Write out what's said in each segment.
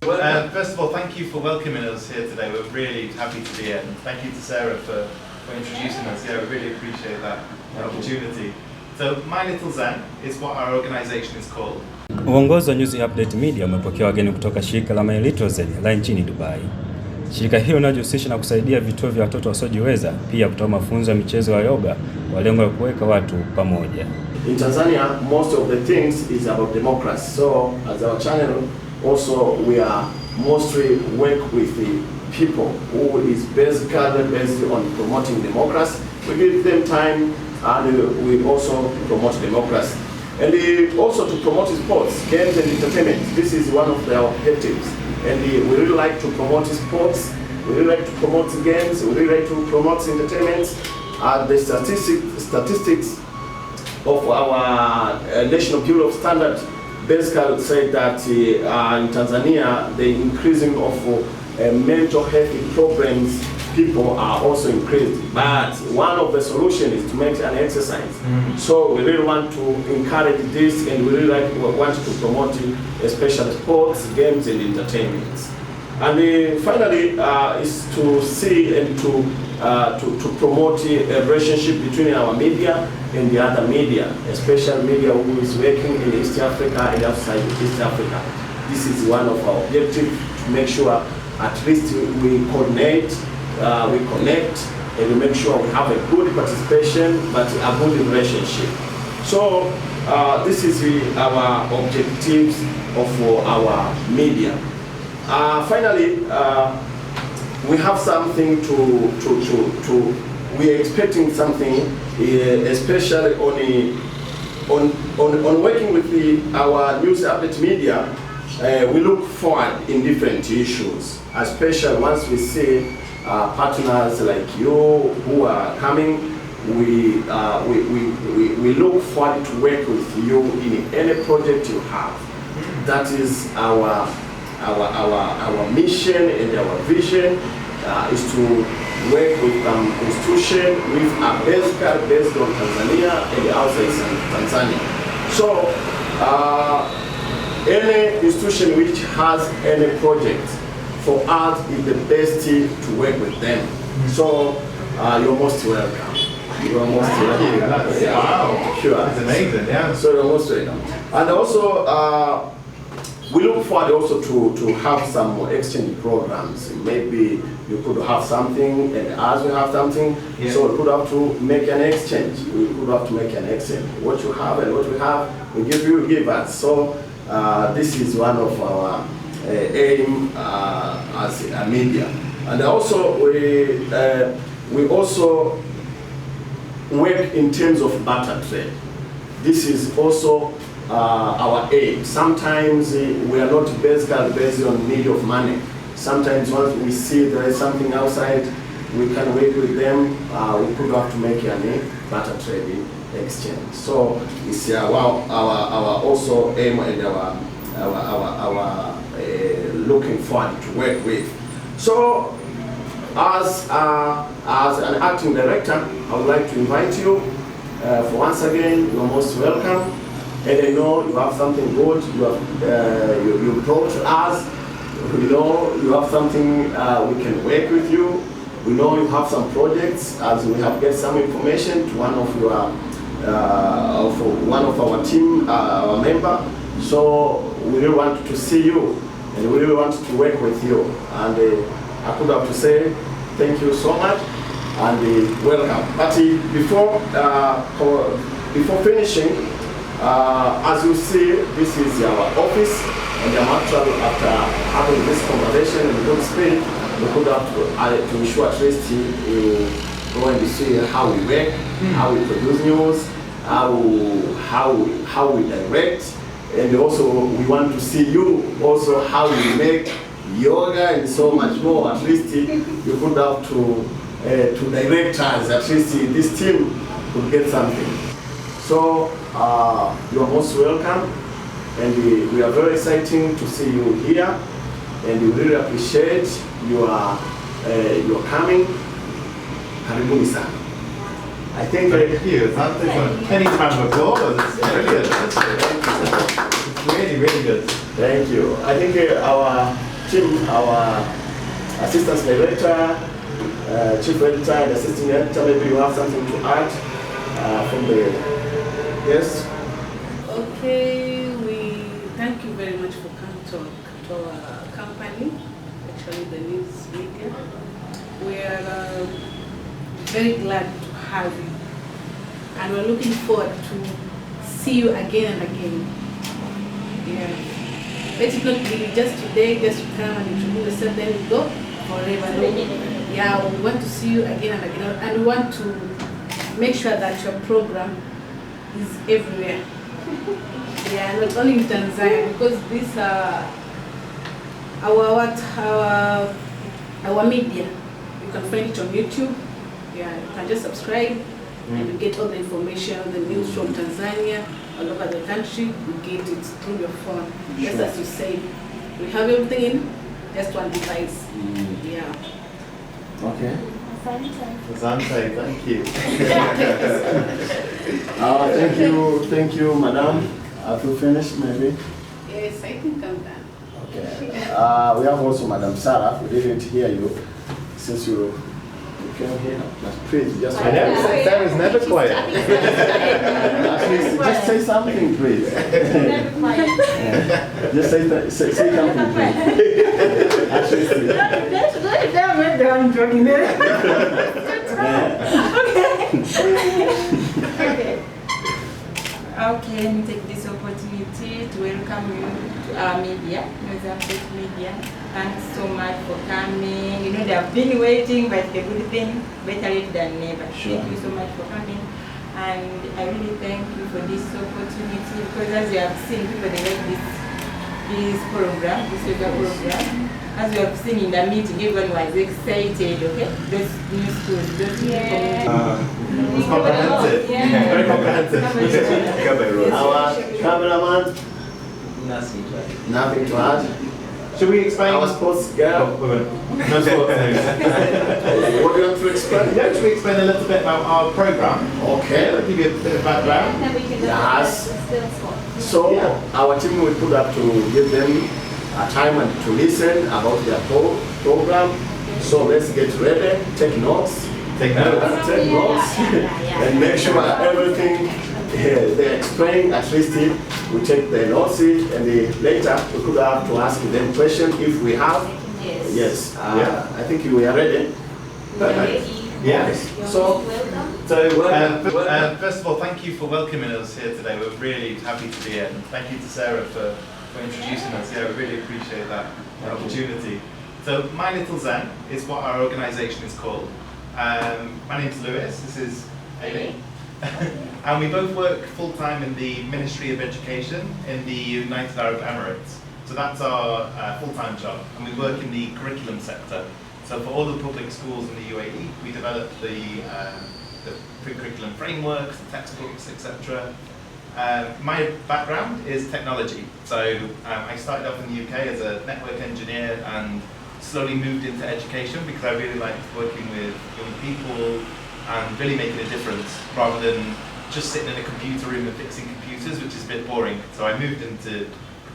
First of all, thank you for welcoming us here today. We're really happy to be here, and thank you to Sarah for introducing us. Yeah, we really appreciate that opportunity. So, My Little Zen is what our organization is called. Uongozi wa News Update Media umepokea wageni kutoka shirika la My Little Zen la nchini Dubai. Shirika hilo linajihusisha na kusaidia vituo vya watoto wasiojiweza, pia kutoa mafunzo ya michezo ya yoga kwa lengo la kuweka watu pamoja. In Tanzania, most of the things is about democracy. So, as our channel, also we are mostly work with the people who is basically based on promoting democracy. We give them time and we also promote democracy. And also to promote sports, games and entertainment. This is one of their objectives. And we really like to promote sports, we really like to promote games, we really like to promote entertainment. The statistics of our National Bureau of Standards basically say that in Tanzania the increasing of mental health problems people are also increased. But one of the solutions is to make an exercise. So we really want to encourage this, and we really want to promote especially sports, games and entertainment. And finally is to see and to promote a relationship between our media and the other media, especially media who is working in East Africa and outside East Africa. This is one of our objectives, to make sure at least we coordinate, we connect, and we make sure we have a good participation but a good relationship. So this is our objectives of our media. Finally, we have something we are expecting something, especially on working with our news update media. We look forward in different issues, especially once we see partners like you who are coming. We look forward to work with you in any project you have. That is our mission and our vision is to work with institution with a based on Tanzania and outside Tanzania. So any institution which has any project, for us is the best to work with them. So you're most welcome. You are most welcome. Yeah. Wow, sure. That's amazing. Yeah. So you're most welcome. And also we look forward also to have some exchange programs. Maybe you could have something, and as we have something, yeah. So we could have to make an exchange. We could have to make an exchange. What you have and what we have, we give you, give us. So this is one of our aim as a media. And also we also work in terms of barter trade. This is also our aim. Sometimes we are not based on need of money. Sometimes once we see there is something outside, we can work with them. We could have to make a barter trading exchange. So it's our also aim and our looking forward to work with. So as an acting director, I would like to invite you for once again. You are most welcome. And I know you have something good you brought to us. We know you have something we can work with you. We know you have some projects, as we have get some information to one of our team, our member. So we really want to see you, and we really want to work with you. And I could have to say thank you so much and welcome. But before finishing, as you see, this is our office, and I'm actually, after having this conversation in good spirit, we could have to ensure at least you go and see how we work, how we produce news, how we direct, and also we want to see you also how we make yoga and so much more. At least you could have to direct us. At least this team could get something. So you are most welcome, and we are very excited to see you here, and we really appreciate your coming. Karibuni sana. I think thank you. Any time of applause. It's brilliant. It's really, really good. Thank you. I think Tim, our assistant director, chief editor, and assistant editor, maybe you have something to add from the guests? Okay, we thank you very much for coming to our company, actually the news media. We are very glad to have you, and we're looking forward to see you again and again. Yeah. Let it not be just today, just to come and introduce yourself, then we go forever. No. Yeah, we want to see you again and again, and we want to make sure that your program is everywhere. Yeah, not only in Tanzania, because these are our media. You can find it on YouTube. Yeah, you can just subscribe and you get all the information, the news from Tanzania, all over the country. You get it through your phone. Just as you say, we have everything in just one device. Yeah. Okay. Asante, thank you. Thank you, madam. Have you finished, maybe? Yes, I think I'm done. Okay. We have also Madam Sarah. We didn't hear you since you came here. Please, just I know, Sarah's never quiet. Please, just say something, please. Never quiet. Yeah. Just say something, please. Actually, I'm joking. Okay, let me take this opportunity to welcome you to our media, News Update Media. Thanks so much for coming. You know, they have been waiting, but the good thing, better late than never. Sure. Thank you so much for coming. And I really thank you for this opportunity, because as you have seen, people they like this program, this Yoga program. As you have seen in the meeting, everyone was excited, okay? Those new schools, those new communities. It's comprehensive. Yeah. Very comprehensive. our cameraman, nothing to add. Should we explain? Our sports girl. No sports news. What do you want to explain? Yeah, should we explain a little bit about our program? Okay. I'll give you a bit of background. Then we can Yes. So our team will put up to give them a time and to listen about their program. So let's get ready, take notes. Take notes. Take notes and make sure everything they explain, at least we take the notes and later we could have to ask them questions if we have. Yes. I think we are ready. Perfect. Yes. So first of all, thank you for welcoming us here today. We're really happy to be here. And thank you to Sarah for introducing us. Yeah, we really appreciate that opportunity. So My Little Zen is what our organisation is called. My name's Lewis, this is Hili. And we both work full-time in the Ministry of Education in the United Arab Emirates. So that's our full-time job, and we work in the curriculum sector. So for all the public schools in the UAE, we develop the pre-curriculum frameworks, the textbooks, etc. My background is technology. So I started off in the UK as a network engineer and slowly moved into education because I really liked working with young people and really making a difference rather than just sitting in a computer room and fixing computers, which is a bit boring. So I moved into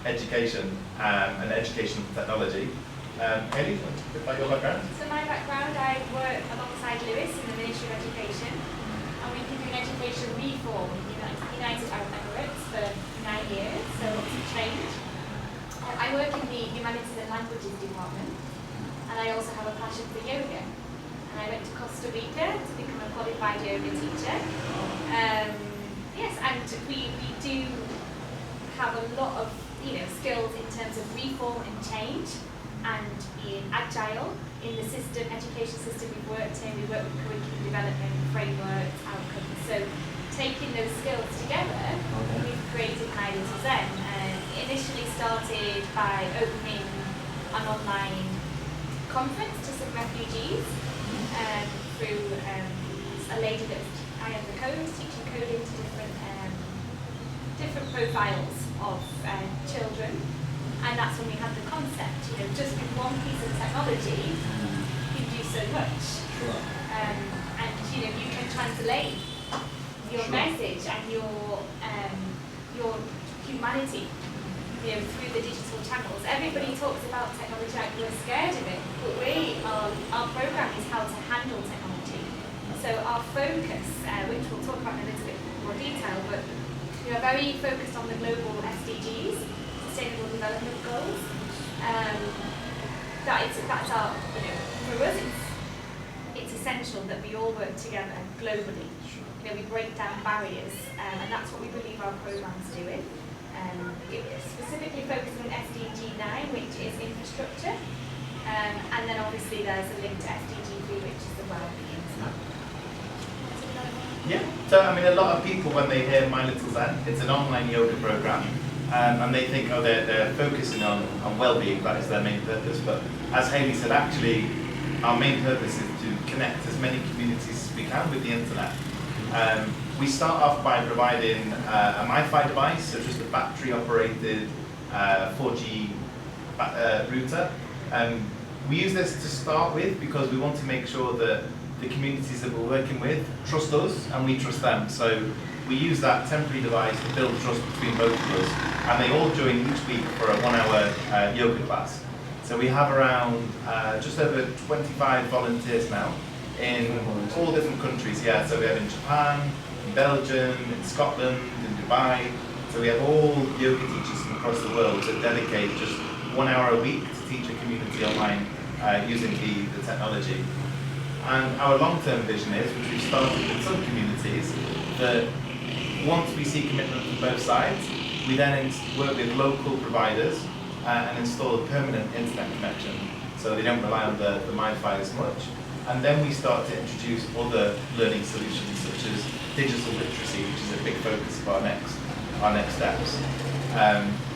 education and educational technology. Hili, about your background? So my background, I work alongside Lewis in the Ministry of Education, and we've been doing education reform in the United Arab Emirates for 9 years, so lots of change. I work in the Humanities and Languages department, and I also have a passion for yoga. And I went to Costa Rica to become a qualified yoga teacher. Yes, and we do have a lot of skills in terms of reform and change and being agile in the system, education system we've worked in. We work with curriculum development, frameworks, outcomes. So taking those skills together, we've created My Little Zen. Initially started by opening an online conference to some refugees through a lady that was teaching coding to different profiles of children, and that's when we had the concept. Just with one piece of technology, you can do so much, and you can translate your message and your humanity through the digital channels. Everybody talks about technology like we're scared of it, but our program is how to handle technology. So our focus, which we'll talk about in a little bit more detail, but we are very focused on the global SDGs, Sustainable Development Goals. That's our, for us it's essential that we all work together globally. We break down barriers, and that's what we believe our program's doing. It's specifically focusing on SDG 9, which is infrastructure, and then obviously there's a link to SDG 3, which is the well-being. Yeah, so I mean, a lot of people, when they hear My Little Zen, it's an online yoga program, and they think, oh, they're focusing on well-being, that is their main purpose. But as Haley said, actually, our main purpose is to connect as many communities as we can with the internet. We start off by providing a MiFi device, so just a battery-operated 4G router. We use this to start with because we want to make sure that the communities that we're working with trust us and we trust them. So we use that temporary device to build trust between both of us, and they all join each week for a 1-hour yoga class. So we have around just over 25 volunteers now in all different countries. Yeah, so we have in Japan, in Belgium, in Scotland, in Dubai. So we have all yoga teachers from across the world that dedicate just 1 hour a week to teach a community online using the technology. And our long-term vision is, which we've started with some communities, that once we see commitment from both sides, we then work with local providers and install a permanent internet connection, so they don't rely on the MiFi as much. And then we start to introduce other learning solutions, such as digital literacy, which is a big focus of our next steps.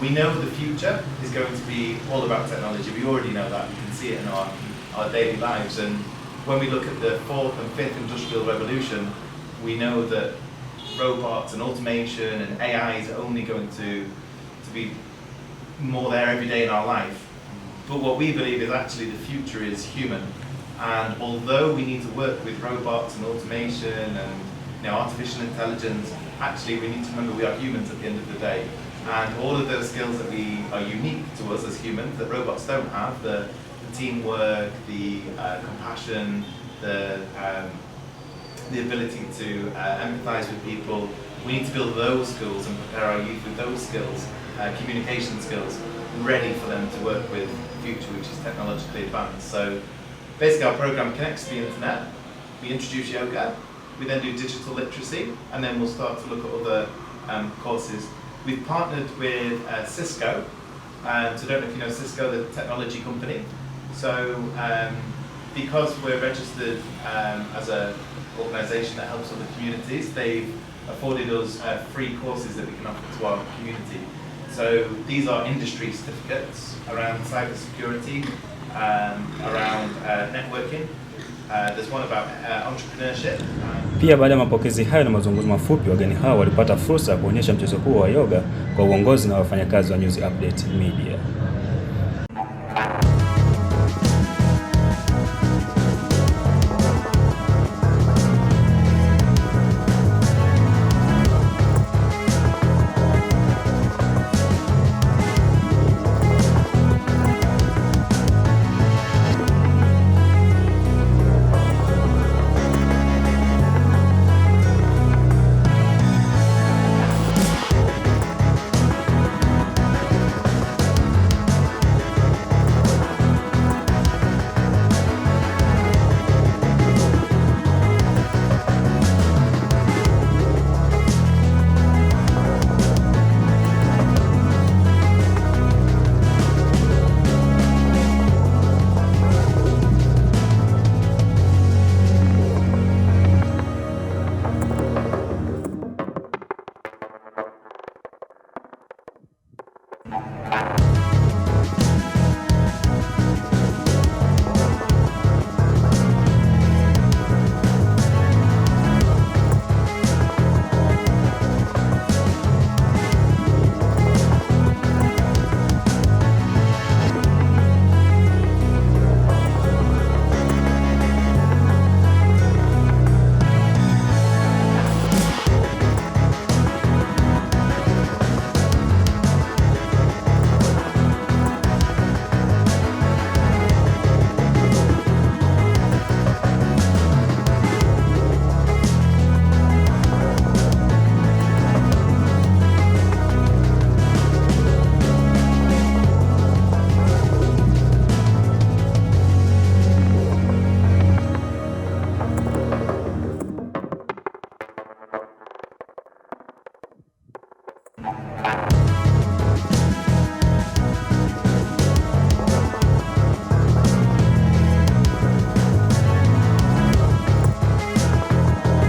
We know the future is going to be all about technology. We already know that. We can see it in our daily lives. And when we look at the 4th and 5th industrial revolution, we know that robots and automation and AI is only going to be more there every day in our life. But what we believe is actually the future is human. And although we need to work with robots and automation and artificial intelligence, actually we need to remember we are humans at the end of the day. And all of those skills that are unique to us as humans, that robots don't have, the teamwork, the compassion, the ability to empathize with people, we need to build those skills and prepare our youth with those skills, communication skills, ready for them to work with the future, which is technologically advanced. So basically our program connects to the internet, we introduce yoga, we then do digital literacy, and then we'll start to look at other courses. We've partnered with Cisco, so I don't know if you know Cisco, the technology company. So because we're registered as an organisation that helps other communities, they've afforded us free courses that we can offer to our community. So these are industry certificates around cybersecurity, around networking. There's one about entrepreneurship. Pia baada ya mapokezi hayo na mazungumzo mafupi, wageni hao walipata fursa ya kuonyesha mchezo huo wa yoga kwa uongozi na wafanyakazi wa News Update Media.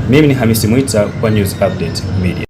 Mimi ni Hamisi Mwita kwa News Update Media.